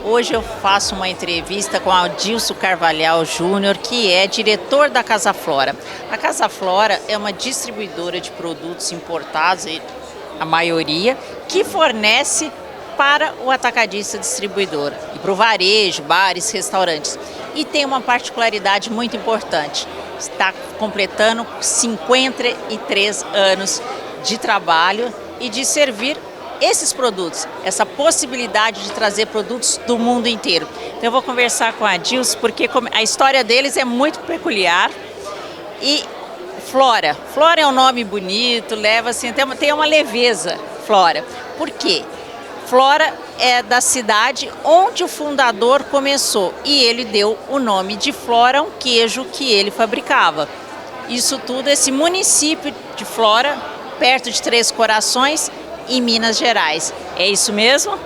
Hoje eu faço uma entrevista com Adilson Carvalhal Júnior, que é diretor da Casa Flora. A Casa Flora é uma distribuidora de produtos importados, a maioria, que fornece para o atacadista distribuidor e para o varejo, bares, restaurantes. E tem uma particularidade muito importante, está completando 53 anos de trabalho e de servir esses produtos, essa possibilidade de trazer produtos do mundo inteiro. Então eu vou conversar com a Adilson, porque a história deles é muito peculiar. E Flora é um nome bonito, leva assim, tem uma leveza, Flora. Por quê? Flora é da cidade onde o fundador começou e ele deu o nome de Flora, um queijo que ele fabricava. Isso tudo, esse município de Flora, perto de Três Corações, em Minas Gerais. É isso mesmo?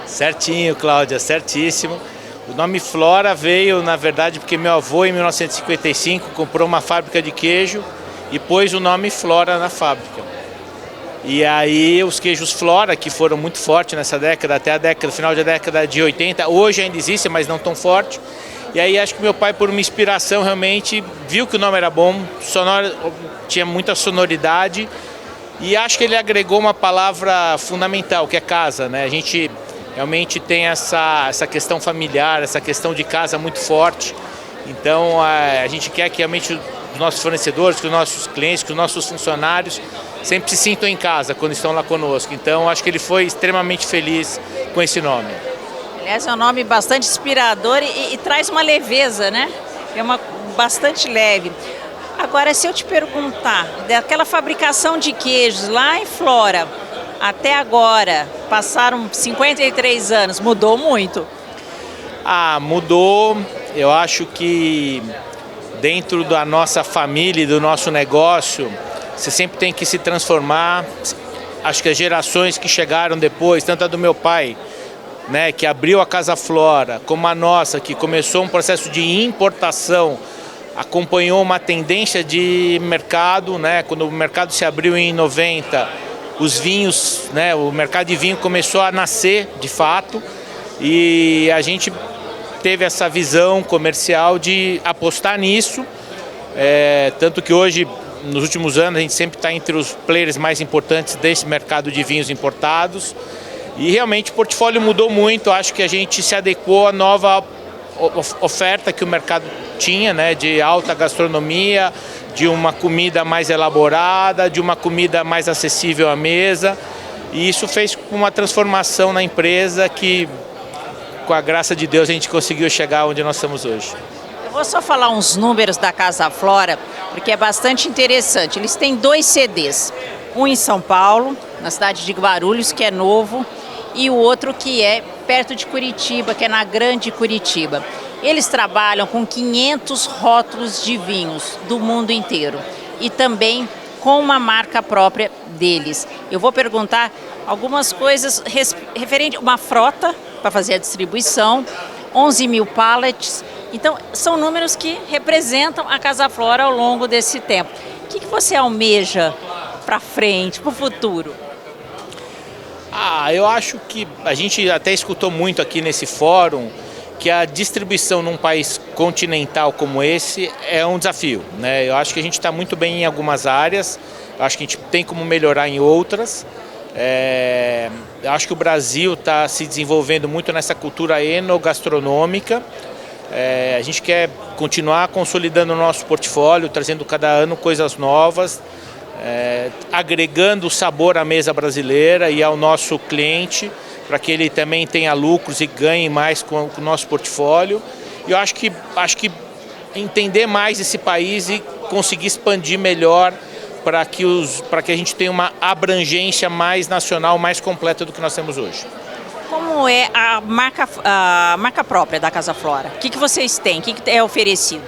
Certinho, Cláudia, certíssimo. O nome Flora veio, na verdade, porque meu avô, em 1955, comprou uma fábrica de queijo e pôs o nome Flora na fábrica. E aí os queijos Flora, que foram muito fortes nessa década, até final da década de 80, hoje ainda existe, mas não tão forte. E aí acho que meu pai, por uma inspiração, realmente viu que o nome era bom, tinha muita sonoridade. E acho que ele agregou uma palavra fundamental, que é casa, né? A gente realmente tem essa questão familiar, essa questão de casa muito forte. Então a gente quer que realmente os nossos fornecedores, que os nossos clientes, que os nossos funcionários sempre se sintam em casa quando estão lá conosco. Então acho que ele foi extremamente feliz com esse nome. Aliás, é um nome bastante inspirador e traz uma leveza, né? Bastante leve. Agora, se eu te perguntar, daquela fabricação de queijos lá em Flora, até agora, passaram 53 anos, mudou muito? Mudou. Eu acho que dentro da nossa família e do nosso negócio, você sempre tem que se transformar. Acho que as gerações que chegaram depois, tanto a do meu pai, né, que abriu a Casa Flora, como a nossa, que começou um processo de importação, acompanhou uma tendência de mercado, né? Quando o mercado se abriu em 90, os vinhos, né? O mercado de vinho começou a nascer de fato e a gente teve essa visão comercial de apostar nisso, tanto que hoje, nos últimos anos, a gente sempre está entre os players mais importantes desse mercado de vinhos importados e realmente o portfólio mudou muito. Acho que a gente se adequou à nova oferta que o mercado tinha, né, de alta gastronomia, de uma comida mais elaborada, de uma comida mais acessível à mesa, e isso fez uma transformação na empresa que, com a graça de Deus, a gente conseguiu chegar onde nós estamos hoje. Eu vou só falar uns números da Casa Flora, porque é bastante interessante. Eles têm 2 CDs, um em São Paulo, na cidade de Guarulhos, que é novo, e o outro que é perto de Curitiba, que é na Grande Curitiba. Eles trabalham com 500 rótulos de vinhos do mundo inteiro e também com uma marca própria deles. Eu vou perguntar algumas coisas referente a uma frota para fazer a distribuição, 11 mil pallets. Então, são números que representam a Casa Flora ao longo desse tempo. O que você almeja para frente, para o futuro? Eu acho que a gente até escutou muito aqui nesse fórum que a distribuição num país continental como esse é um desafio, né? Eu acho que a gente está muito bem em algumas áreas, eu acho que a gente tem como melhorar em outras. Eu acho que o Brasil está se desenvolvendo muito nessa cultura enogastronômica. A gente quer continuar consolidando o nosso portfólio, trazendo cada ano coisas novas, agregando sabor à mesa brasileira e ao nosso cliente, para que ele também tenha lucros e ganhe mais com o nosso portfólio. E eu acho que entender mais esse país e conseguir expandir melhor para que a gente tenha uma abrangência mais nacional, mais completa do que nós temos hoje. Como é a marca própria da Casa Flora? O que vocês têm? O que é oferecido?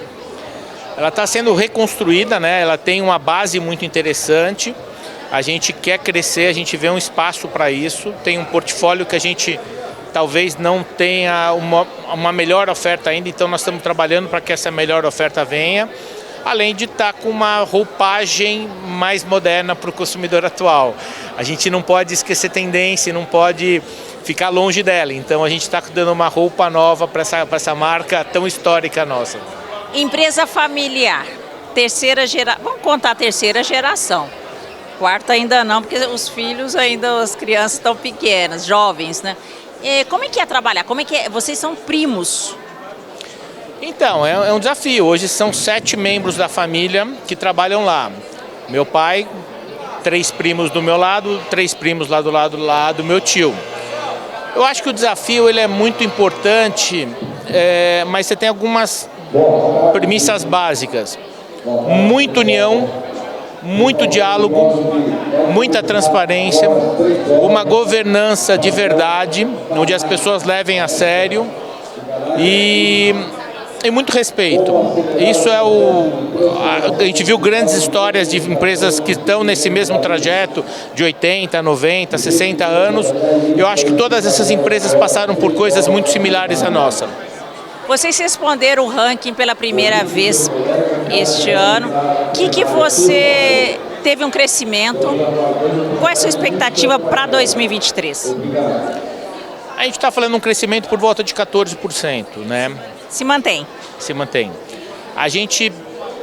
Ela está sendo reconstruída, né? Ela tem uma base muito interessante. A gente quer crescer, a gente vê um espaço para isso. Tem um portfólio que a gente talvez não tenha uma melhor oferta ainda, então nós estamos trabalhando para que essa melhor oferta venha. Além de estar com uma roupagem mais moderna para o consumidor atual. A gente não pode esquecer tendência, não pode ficar longe dela. Então a gente está dando uma roupa nova para essa marca tão histórica nossa. Empresa familiar, terceira geração, vamos contar a terceira geração. Quarta ainda não, porque os filhos ainda, as crianças estão pequenas, jovens, né? E como é que é trabalhar? Como é que é? Vocês são primos? Então, é um desafio. Hoje são 7 membros da família que trabalham lá. Meu pai, 3 primos do meu lado, 3 primos lá do meu tio. Eu acho que o desafio ele é muito importante, mas você tem algumas premissas básicas. Muita união, muito diálogo, muita transparência, uma governança de verdade, onde as pessoas levem a sério e muito respeito. Isso é a gente viu grandes histórias de empresas que estão nesse mesmo trajeto de 80, 90, 60 anos. Eu acho que todas essas empresas passaram por coisas muito similares à nossa. Vocês responderam o ranking pela primeira vez este ano. Que você teve um crescimento? Qual é a sua expectativa para 2023? A gente está falando de um crescimento por volta de 14%, né? Se mantém? Se mantém. A gente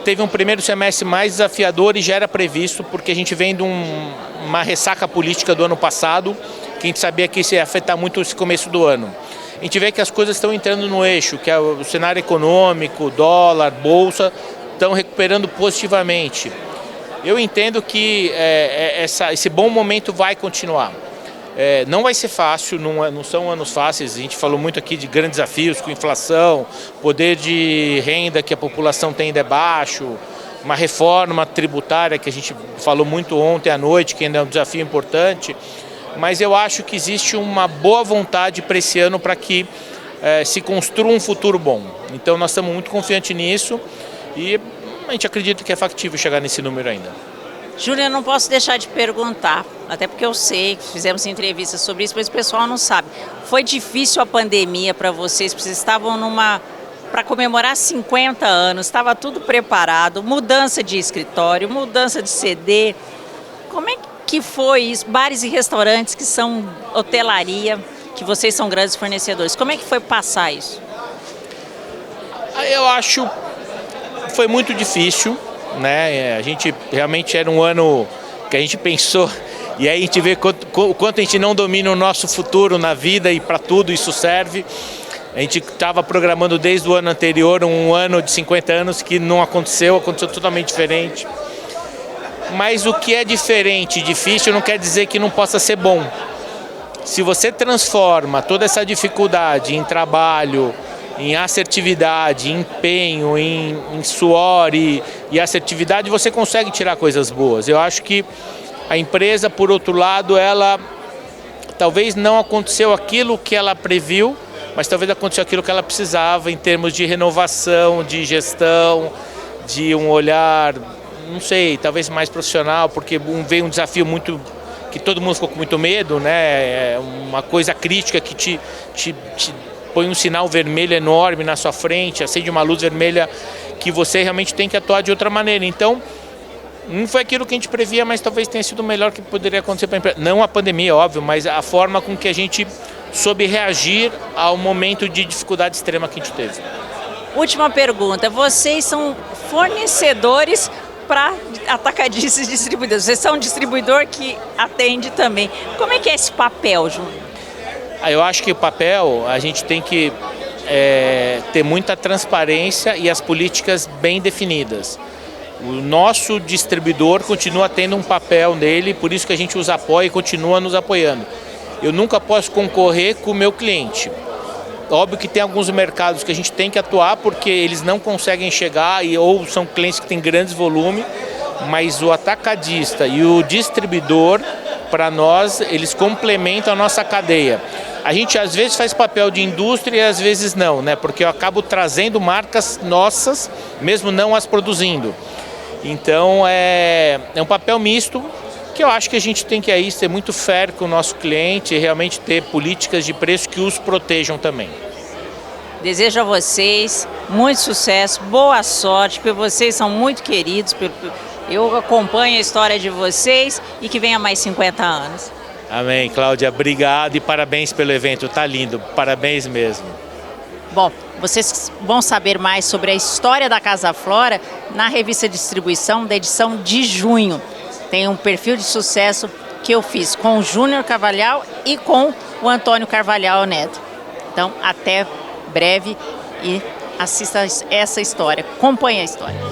teve um primeiro semestre mais desafiador e já era previsto, porque a gente vem de uma ressaca política do ano passado, que a gente sabia que isso ia afetar muito esse começo do ano. A gente vê que as coisas estão entrando no eixo, que é o cenário econômico, dólar, bolsa, estão recuperando positivamente. Eu entendo que esse bom momento vai continuar. Não vai ser fácil, não são anos fáceis, a gente falou muito aqui de grandes desafios com inflação, poder de renda que a população tem ainda é baixo, uma reforma tributária que a gente falou muito ontem à noite, que ainda é um desafio importante, mas eu acho que existe uma boa vontade para esse ano para que se construa um futuro bom. Então nós estamos muito confiantes nisso e a gente acredita que é factível chegar nesse número ainda. Júnior, eu não posso deixar de perguntar, até porque eu sei que fizemos entrevistas sobre isso, mas o pessoal não sabe. Foi difícil a pandemia para vocês estavam para comemorar 50 anos, estava tudo preparado, mudança de escritório, mudança de CD. Como é que foi isso? Bares e restaurantes que são hotelaria, que vocês são grandes fornecedores. Como é que foi passar isso? Eu acho que foi muito difícil. Né? A gente realmente era um ano que a gente pensou e aí a gente vê o quanto a gente não domina o nosso futuro na vida e para tudo isso serve. A gente estava programando desde o ano anterior um ano de 50 anos que não aconteceu totalmente diferente. Mas o que é diferente, difícil, não quer dizer que não possa ser bom. Se você transforma toda essa dificuldade em trabalho, em assertividade, em empenho, em suor e assertividade, você consegue tirar coisas boas. Eu acho que a empresa, por outro lado, ela talvez não aconteceu aquilo que ela previu, mas talvez aconteceu aquilo que ela precisava em termos de renovação, de gestão, de um olhar, não sei, talvez mais profissional, porque veio um desafio muito que todo mundo ficou com muito medo, né? Uma coisa crítica que te põe um sinal vermelho enorme na sua frente, acende uma luz vermelha que você realmente tem que atuar de outra maneira. Então, não foi aquilo que a gente previa, mas talvez tenha sido o melhor que poderia acontecer para a empresa. Não a pandemia, óbvio, mas a forma com que a gente soube reagir ao momento de dificuldade extrema que a gente teve. Última pergunta, vocês são fornecedores para atacadistas e distribuidores. Vocês são um distribuidor que atende também. Como é que é esse papel, Júnior? Eu acho que o papel, a gente tem que ter muita transparência e as políticas bem definidas. O nosso distribuidor continua tendo um papel nele, por isso que a gente os apoia e continua nos apoiando. Eu nunca posso concorrer com o meu cliente. Óbvio que tem alguns mercados que a gente tem que atuar porque eles não conseguem chegar ou são clientes que têm grandes volumes, mas o atacadista e o distribuidor, para nós, eles complementam a nossa cadeia. A gente às vezes faz papel de indústria e às vezes não, né? Porque eu acabo trazendo marcas nossas, mesmo não as produzindo. Então é um papel misto que eu acho que a gente tem que aí ser muito fair com o nosso cliente e realmente ter políticas de preço que os protejam também. Desejo a vocês muito sucesso, boa sorte, porque vocês são muito queridos. Eu acompanho a história de vocês e que venha mais 50 anos. Amém, Cláudia, obrigado e parabéns pelo evento, tá lindo, parabéns mesmo. Bom, vocês vão saber mais sobre a história da Casa Flora na revista Distribuição da edição de junho. Tem um perfil de sucesso que eu fiz com o Júnior Carvalhal e com o Antônio Carvalhal Neto. Então, até breve e assista essa história, acompanhe a história.